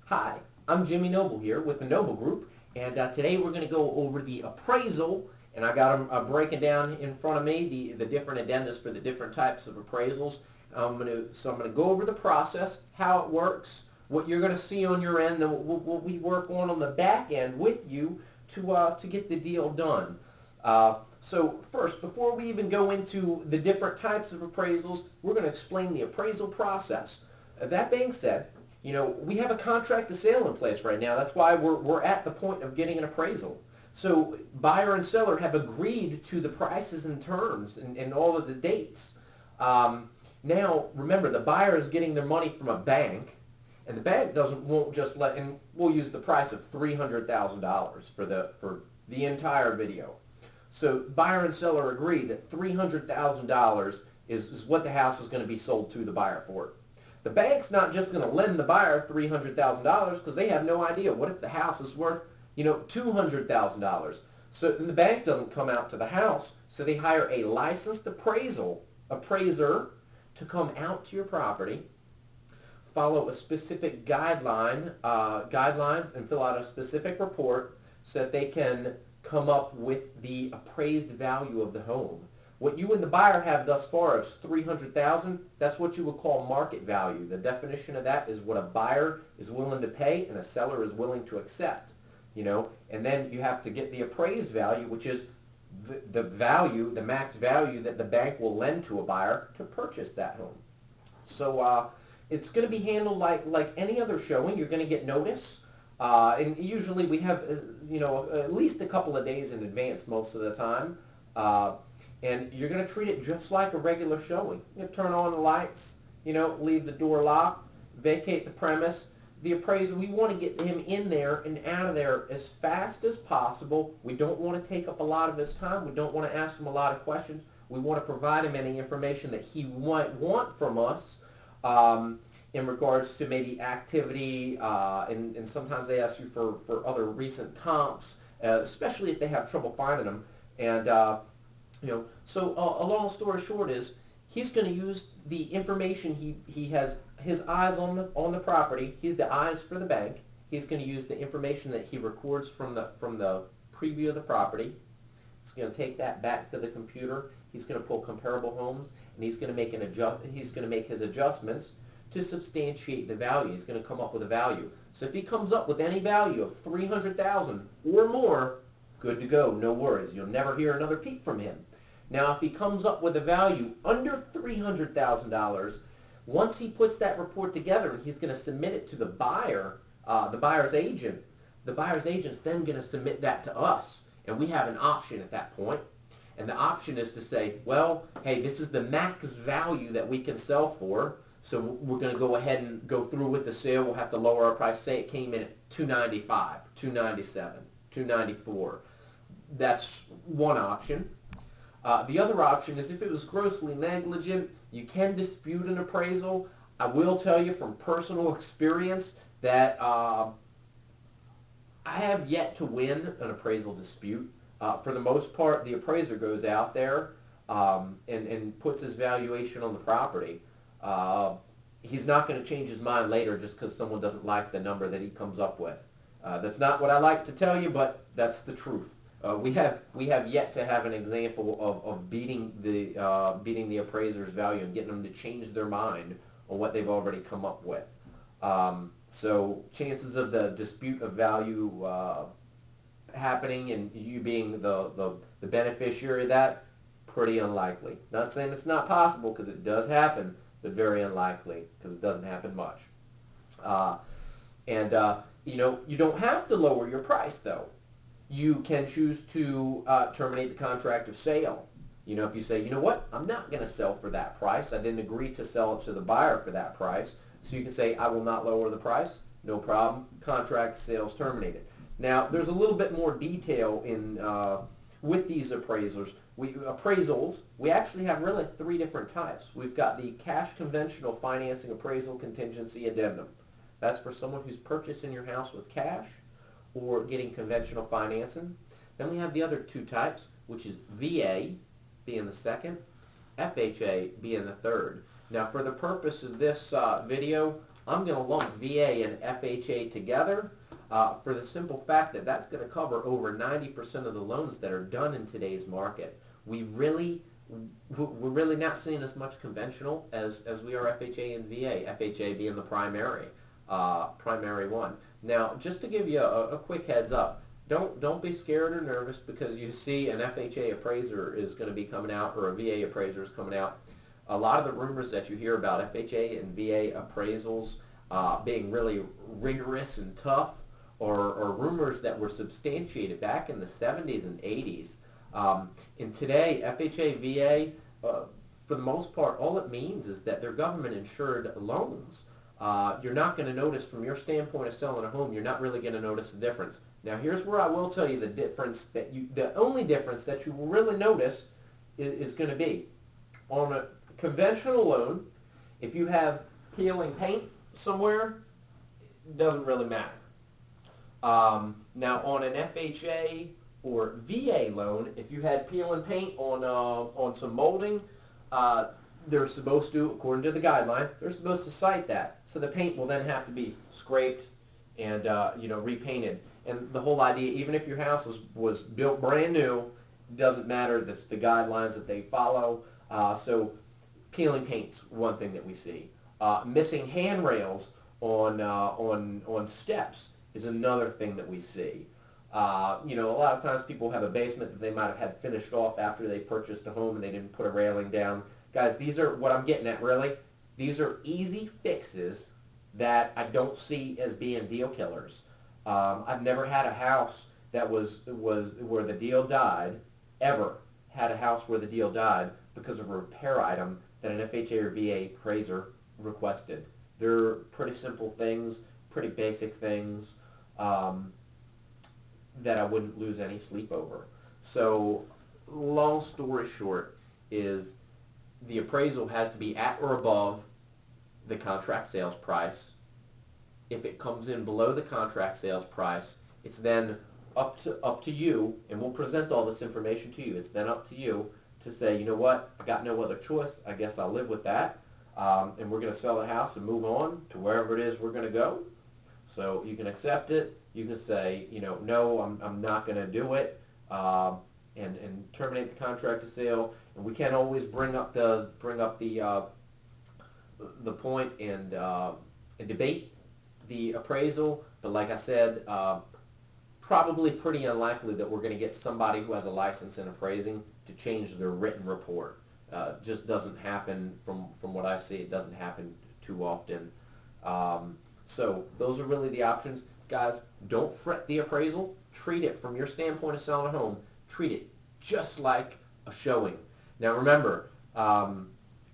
Hi, I'm Jimmy Noble here with the Noble Group, and today we're going to go over the appraisal, and I got them breaking down in front of me the different addendas for the different types of appraisals. I'm going to go over the process, how it works, what you're going to see on your end, and what we work on the back end with you to get the deal done. So first, before we even go into the different types of appraisals, we're going to explain the appraisal process. That being said, we have a contract to sale in place right now. That's why we're at the point of getting an appraisal. So buyer and seller have agreed to the prices and terms and all of the dates. Now, remember, the buyer is getting their money from a bank, and the bank won't just let, and we'll use the price of $300,000 for the entire video. So buyer and seller agree that $300,000 is what the house is going to be sold to the buyer for. The bank's not just going to lend the buyer $300,000 because they have no idea. What if the house is worth, $200,000? So the bank doesn't come out to the house, so they hire a licensed appraiser to come out to your property, follow a specific guidelines, and fill out a specific report so that they can come up with the appraised value of the home. What you and the buyer have thus far is $300,000. That's what you would call market value. The definition of that is what a buyer is willing to pay and a seller is willing to accept. And then you have to get the appraised value, which is the value, the max value that the bank will lend to a buyer to purchase that home. So it's going to be handled like any other showing. You're going to get notice. And usually we have, at least a couple of days in advance most of the time. And you're going to treat it just like a regular showing. Turn on the lights, leave the door locked, vacate the premise. The appraiser, we want to get him in there and out of there as fast as possible. We don't want to take up a lot of his time. We don't want to ask him a lot of questions. We want to provide him any information that he might want from us in regards to maybe activity, and sometimes they ask you for other recent comps, especially if they have trouble finding them. And so a long story short is he's going to use the information he has his eyes on the property. He's the eyes for the bank. He's going to use the information that he records from the preview of the property. He's going to take that back to the computer. He's going to pull comparable homes, and he's going to make his adjustments to substantiate the value. He's going to come up with a value. So if he comes up with any value of $300,000 or more, good to go, no worries. You'll never hear another peep from him. Now, if he comes up with a value under $300,000, once he puts that report together and he's going to submit it to the buyer, the buyer's agent, the buyer's agent's then going to submit that to us. And we have an option at that point. And the option is to say, well, hey, this is the max value that we can sell for. So we're going to go ahead and go through with the sale. We'll have to lower our price. Say it came in at $295, $297, $294. That's one option. The other option is if it was grossly negligent, you can dispute an appraisal. I will tell you from personal experience that I have yet to win an appraisal dispute. For the most part, the appraiser goes out there and puts his valuation on the property. He's not going to change his mind later just because someone doesn't like the number that he comes up with. That's not what I like to tell you, but that's the truth. We have yet to have an example of beating the appraiser's value and getting them to change their mind on what they've already come up with. So chances of the dispute of value happening and you being the beneficiary of that, pretty unlikely. Not saying it's not possible because it does happen, but very unlikely because it doesn't happen much. You don't have to lower your price though. You can choose to terminate the contract of sale. If you say, you know what, I'm not going to sell for that price. I didn't agree to sell it to the buyer for that price. So you can say, I will not lower the price. No problem. Contract sales terminated. Now, there's a little bit more detail in with these appraisals. We actually have really three different types. We've got the cash conventional financing appraisal contingency addendum. That's for someone who's purchasing your house with cash or getting conventional financing. Then we have the other two types, which is VA being the second, FHA being the third. Now, for the purpose of this video, I'm going to lump VA and FHA together for the simple fact that that's going to cover over 90% of the loans that are done in today's market. We're really not seeing as much conventional as we are FHA and VA, FHA being the primary one. Now, just to give you a quick heads up, don't be scared or nervous because you see an FHA appraiser is going to be coming out or a VA appraiser is coming out. A lot of the rumors that you hear about FHA and VA appraisals being really rigorous and tough or rumors that were substantiated back in the 70s and 80s. And today, FHA, VA, for the most part, all it means is that they're government-insured loans. You're not going to notice, from your standpoint of selling a home, you're not really going to notice the difference. Now, here's where I will tell you the only difference that you will really notice is going to be on a conventional loan. If you have peeling paint somewhere, it doesn't really matter. Now, on an FHA or VA loan, if you had peel and paint on some molding, they're supposed to, according to the guideline, they're supposed to cite that. So the paint will then have to be scraped and repainted. And the whole idea, even if your house was built brand new, doesn't matter. That's the guidelines that they follow. So peeling paint's one thing that we see. Missing handrails on steps is another thing that we see. A lot of times people have a basement that they might have had finished off after they purchased a home and they didn't put a railing down. Guys, these are what I'm getting at, really. These are easy fixes that I don't see as being deal killers. I've never had a house that was where the deal died, ever had a house where the deal died because of a repair item that an FHA or VA appraiser requested. They're pretty simple things, pretty basic things that I wouldn't lose any sleep over. So, long story short is the appraisal has to be at or above the contract sales price. If it comes in below the contract sales price, it's then up to you, and we'll present all this information to you. It's then up to you to say, you know what, I got no other choice. I guess I'll live with that. And we're going to sell the house and move on to wherever it is we're going to go. So you can accept it. You can say, no, I'm not going to do it, and terminate the contract of sale. And we can always bring up the point and debate the appraisal. But like I said, probably pretty unlikely that we're going to get somebody who has a license in appraising to change their written report. Just doesn't happen from what I see. It doesn't happen too often. So those are really the options. Guys, don't fret the appraisal. Treat it, from your standpoint of selling a home, treat it just like a showing. Now remember,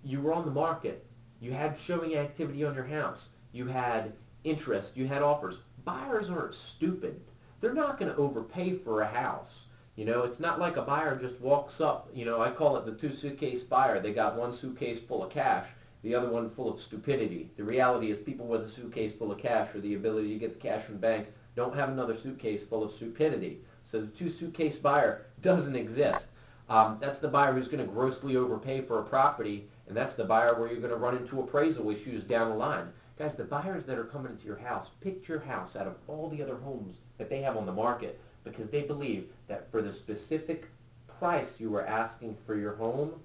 you were on the market. You had showing activity on your house. You had interest. You had offers. Buyers aren't stupid. They're not going to overpay for a house. It's not like a buyer just walks up. I call it the two-suitcase buyer. They got one suitcase full of cash, the other one full of stupidity. The reality is people with a suitcase full of cash or the ability to get the cash from the bank don't have another suitcase full of stupidity. So the two-suitcase buyer doesn't exist. That's the buyer who's going to grossly overpay for a property, and that's the buyer where you're going to run into appraisal issues down the line. Guys, the buyers that are coming into your house picked your house out of all the other homes that they have on the market because they believe that for the specific price you were asking for your home,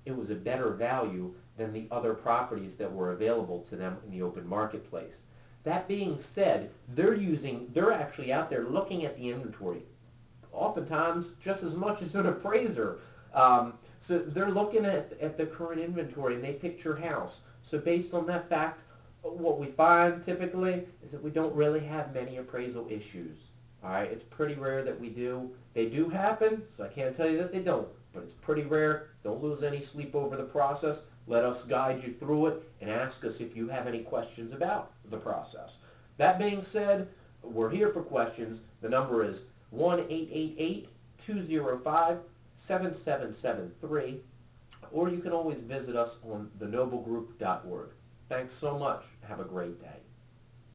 it was a better value than the other properties that were available to them in the open marketplace. That being said, they're actually out there looking at the inventory, oftentimes just as much as an appraiser. So they're looking at the current inventory and they picked your house. So based on that fact, what we find typically is that we don't really have many appraisal issues. All right, it's pretty rare that we do. They do happen, so I can't tell you that they don't, but it's pretty rare. Don't lose any sleep over the process. Let us guide you through it and ask us if you have any questions about the process. That being said, we're here for questions. The number is 1-888-205-7773, or you can always visit us on thenoblegroup.org. Thanks so much. Have a great day.